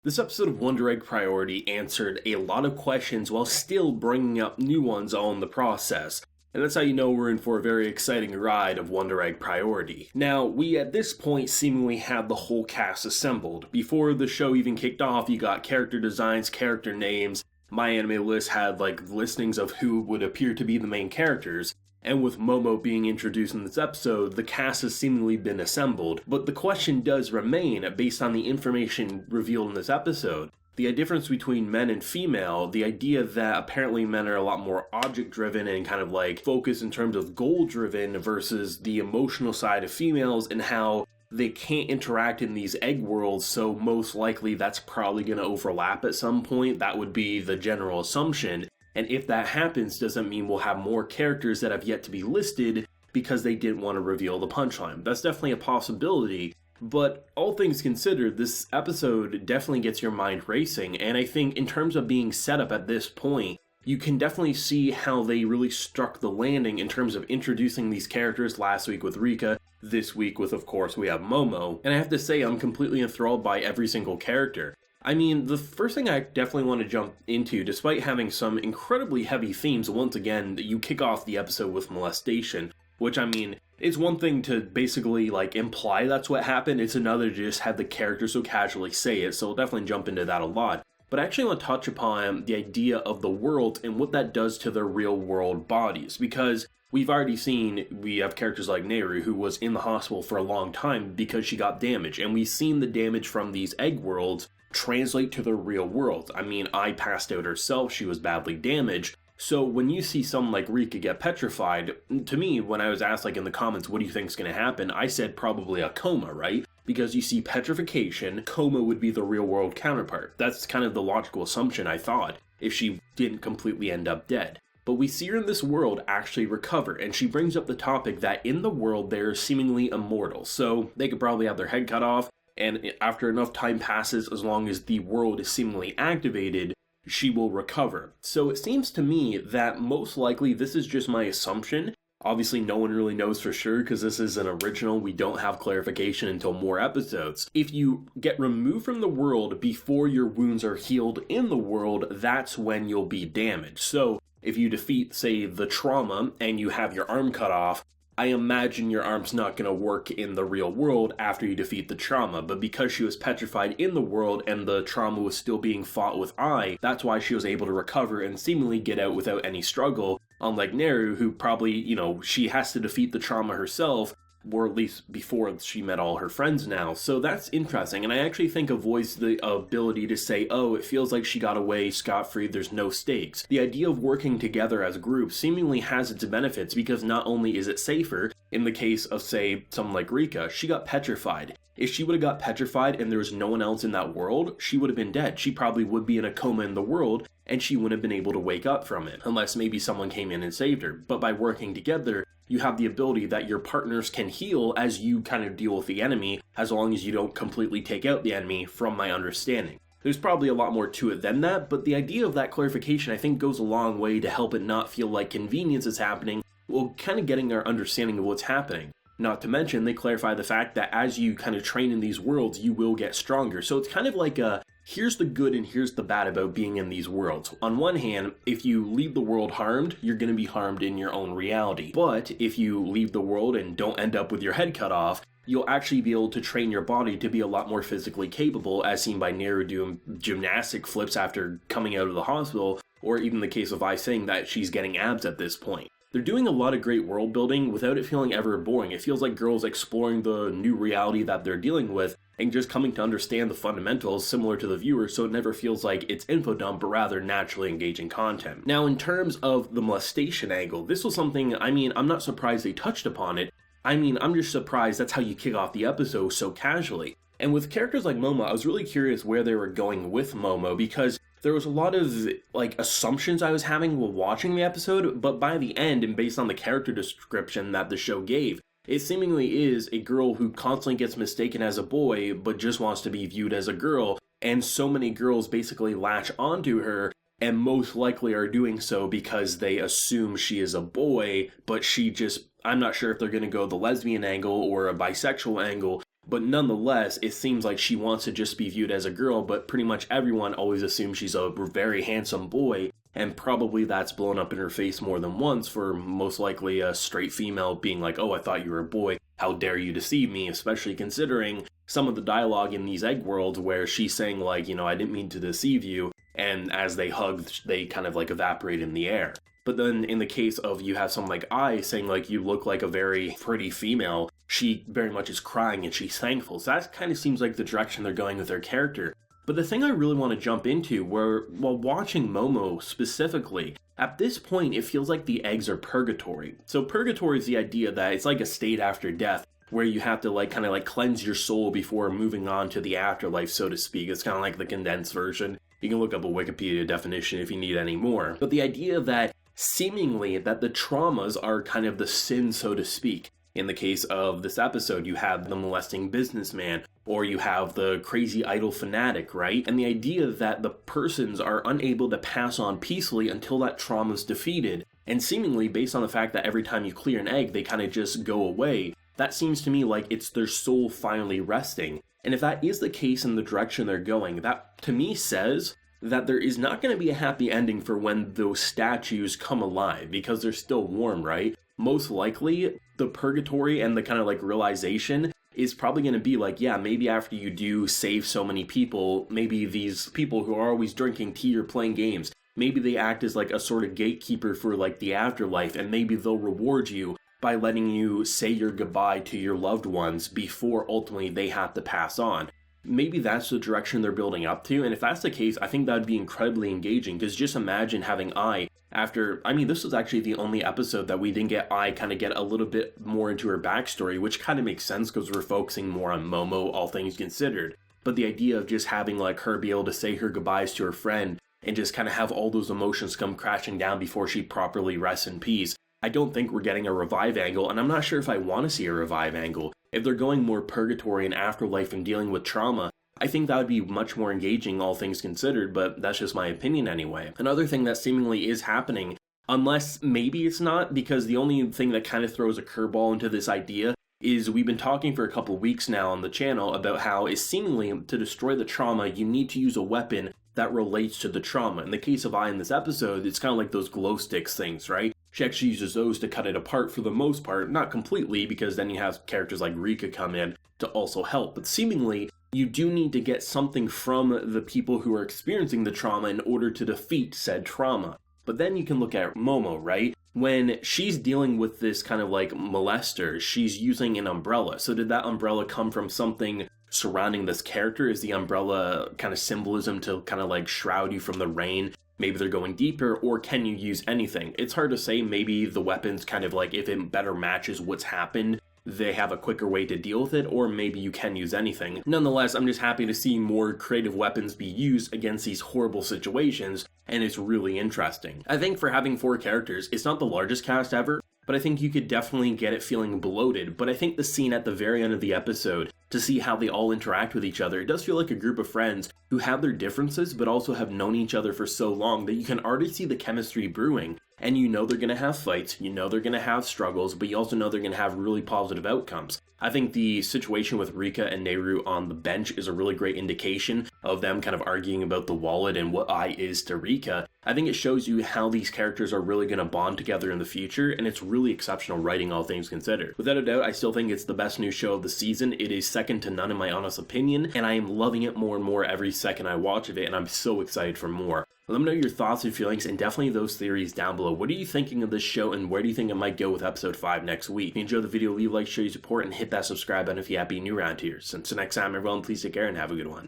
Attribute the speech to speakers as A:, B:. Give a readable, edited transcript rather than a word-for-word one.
A: This episode of Wonder Egg Priority answered a lot of questions while still bringing up new ones all in the process. And that's how you know we're in for a very exciting ride of Wonder Egg Priority. Now, we at this point seemingly have the whole cast assembled. Before the show even kicked off, you got character designs, character names. My Anime List had listings of who would appear to be the main characters. And with Momo being introduced in this episode, the cast has seemingly been assembled. But the question does remain, based on the information revealed in this episode, the difference between men and female, the idea that apparently men are a lot more object-driven and focused in terms of goal-driven versus the emotional side of females, and how they can't interact in these egg worlds, so most likely that's probably going to overlap at some point. That would be the general assumption. And if that happens, doesn't mean we'll have more characters that have yet to be listed because they didn't want to reveal the punchline. That's definitely a possibility, but all things considered, this episode definitely gets your mind racing, and I think in terms of being set up at this point, you can definitely see how they really struck the landing in terms of introducing these characters last week with Rika, this week with, of course, we have Momo, and I have to say I'm completely enthralled by every single character. I mean, the first thing I definitely want to jump into, despite having some incredibly heavy themes, once again, you kick off the episode with molestation, which, I mean, it's one thing to basically, imply that's what happened, it's another to just have the character so casually say it, so we'll definitely jump into that a lot. But I actually want to touch upon the idea of the world and what that does to their real-world bodies, because we've already seen, we have characters like Nehru, who was in the hospital for a long time because she got damaged, and we've seen the damage from these egg worlds translate to the real world. I mean, I passed out herself, she was badly damaged. So when you see someone like Rika get petrified, to me, when I was asked in the comments, what do you think is going to happen? I said probably a coma, right? Because you see petrification, coma would be the real world counterpart. That's kind of the logical assumption I thought, if she didn't completely end up dead. But we see her in this world actually recover, and she brings up the topic that in the world they're seemingly immortal. So they could probably have their head cut off, and after enough time passes, as long as the world is seemingly activated, she will recover. So it seems to me that most likely this is just my assumption. Obviously, no one really knows for sure because this is an original. We don't have clarification until more episodes. If you get removed from the world before your wounds are healed in the world, that's when you'll be damaged. So if you defeat, say, the trauma and you have your arm cut off, I imagine your arm's not going to work in the real world after you defeat the trauma, but because she was petrified in the world and the trauma was still being fought with Ai, that's why she was able to recover and seemingly get out without any struggle, unlike Neru, who probably, she has to defeat the trauma herself, or at least before she met all her friends now. So that's interesting, and I actually think avoids the ability to say, oh, it feels like she got away scot-free, there's no stakes. The idea of working together as groups seemingly has its benefits because not only is it safer, in the case of, say, someone like Rika, she got petrified. If she would have got petrified and there was no one else in that world, she would have been dead. She probably would be in a coma in the world, and she wouldn't have been able to wake up from it, unless maybe someone came in and saved her. But by working together, you have the ability that your partners can heal as you kind of deal with the enemy, as long as you don't completely take out the enemy, from my understanding. There's probably a lot more to it than that, but the idea of that clarification I think goes a long way to help it not feel like convenience is happening, while kind of getting our understanding of what's happening. Not to mention, they clarify the fact that as you kind of train in these worlds, you will get stronger. So it's kind of like a, here's the good and here's the bad about being in these worlds. On one hand, if you leave the world harmed, you're going to be harmed in your own reality. But if you leave the world and don't end up with your head cut off, you'll actually be able to train your body to be a lot more physically capable, as seen by Neru doing gymnastic flips after coming out of the hospital, or even the case of Ai saying that she's getting abs at this point. They're doing a lot of great world building without it feeling ever boring. It feels like girls exploring the new reality that they're dealing with and just coming to understand the fundamentals similar to the viewer, so it never feels like it's info dump, but rather naturally engaging content. Now, in terms of the molestation angle, this was something, I'm not surprised they touched upon it. I'm just surprised that's how you kick off the episode so casually. And with characters like Momo, I was really curious where they were going with Momo, because there was a lot of, assumptions I was having while watching the episode, but by the end, and based on the character description that the show gave, it seemingly is a girl who constantly gets mistaken as a boy, but just wants to be viewed as a girl, and so many girls basically latch onto her, and most likely are doing so because they assume she is a boy, but I'm not sure if they're going to go the lesbian angle or a bisexual angle, but nonetheless, it seems like she wants to just be viewed as a girl, but pretty much everyone always assumes she's a very handsome boy, and probably that's blown up in her face more than once for most likely a straight female being like, oh, I thought you were a boy, how dare you deceive me, especially considering some of the dialogue in these egg worlds where she's saying like, you know, I didn't mean to deceive you, and as they hug, they kind of like evaporate in the air. But then in the case of you have someone like Ai saying like, you look like a very pretty female, she very much is crying and she's thankful. So that kind of seems like the direction they're going with their character. But the thing I really want to jump into, while watching Momo specifically, at this point it feels like the eggs are purgatory. So purgatory is the idea that it's like a state after death, where you have to like kind of like cleanse your soul before moving on to the afterlife, so to speak. It's kind of like the condensed version. You can look up a Wikipedia definition if you need any more. But the idea that seemingly that the traumas are kind of the sin, so to speak. In the case of this episode, you have the molesting businessman, or you have the crazy idol fanatic, right? And the idea that the persons are unable to pass on peacefully until that trauma is defeated, and seemingly based on the fact that every time you clear an egg, they kind of just go away, that seems to me like it's their soul finally resting. And if that is the case in the direction they're going, that to me says that there is not going to be a happy ending for when those statues come alive, because they're still warm, right? Most likely, the purgatory and the kind of like realization is probably going to be like, yeah, maybe after you do save so many people, maybe these people who are always drinking tea or playing games, maybe they act as like a sort of gatekeeper for like the afterlife, and maybe they'll reward you by letting you say your goodbye to your loved ones before ultimately they have to pass on. Maybe that's the direction they're building up to, and if that's the case, I think that would be incredibly engaging, because just imagine having Ai after, I mean, this was actually the only episode that we didn't get Ai kind of get a little bit more into her backstory, which kind of makes sense because we're focusing more on Momo, all things considered. But the idea of just having like her be able to say her goodbyes to her friend and just kind of have all those emotions come crashing down before she properly rests in peace, I don't think we're getting a revive angle, and I'm not sure if I want to see a revive angle. If they're going more purgatory and afterlife and dealing with trauma, I think that would be much more engaging, all things considered, but that's just my opinion anyway. Another thing that seemingly is happening, unless maybe it's not, because the only thing that kind of throws a curveball into this idea is we've been talking for a couple weeks now on the channel about how is seemingly to destroy the trauma, you need to use a weapon that relates to the trauma. In the case of Ai in this episode, it's kind of like those glow sticks things, right? She actually uses those to cut it apart for the most part, not completely, because then you have characters like Rika come in to also help, but seemingly you do need to get something from the people who are experiencing the trauma in order to defeat said trauma. But then you can look at Momo, right? When she's dealing with this kind of like molester, she's using an umbrella. So did that umbrella come from something surrounding this character? Is the umbrella kind of symbolism to kind of like shroud you from the rain? Maybe they're going deeper, or can you use anything? It's hard to say. Maybe the weapons kind of like, if it better matches what's happened, they have a quicker way to deal with it, or maybe you can use anything. Nonetheless, I'm just happy to see more creative weapons be used against these horrible situations, and it's really interesting. I think for having 4 characters, it's not the largest cast ever, but I think you could definitely get it feeling bloated. But I think the scene at the very end of the episode, to see how they all interact with each other, it does feel like a group of friends who have their differences but also have known each other for so long that you can already see the chemistry brewing. And you know they're going to have fights, you know they're going to have struggles, but you also know they're going to have really positive outcomes. I think the situation with Rika and Nehru on the bench is a really great indication of them kind of arguing about the wallet and what Ai is to Rika. I think it shows you how these characters are really going to bond together in the future, and it's really exceptional writing, all things considered. Without a doubt, I still think it's the best new show of the season. It is second to none in my honest opinion, and I am loving it more and more every second I watch of it, and I'm so excited for more. Let me know your thoughts and feelings, and definitely those theories down below. What are you thinking of this show, and where do you think it might go with episode 5 next week? If you enjoyed the video, leave a like, show your support, and hit that subscribe button if you happen to be new around here. So until next time, everyone, please take care and have a good one.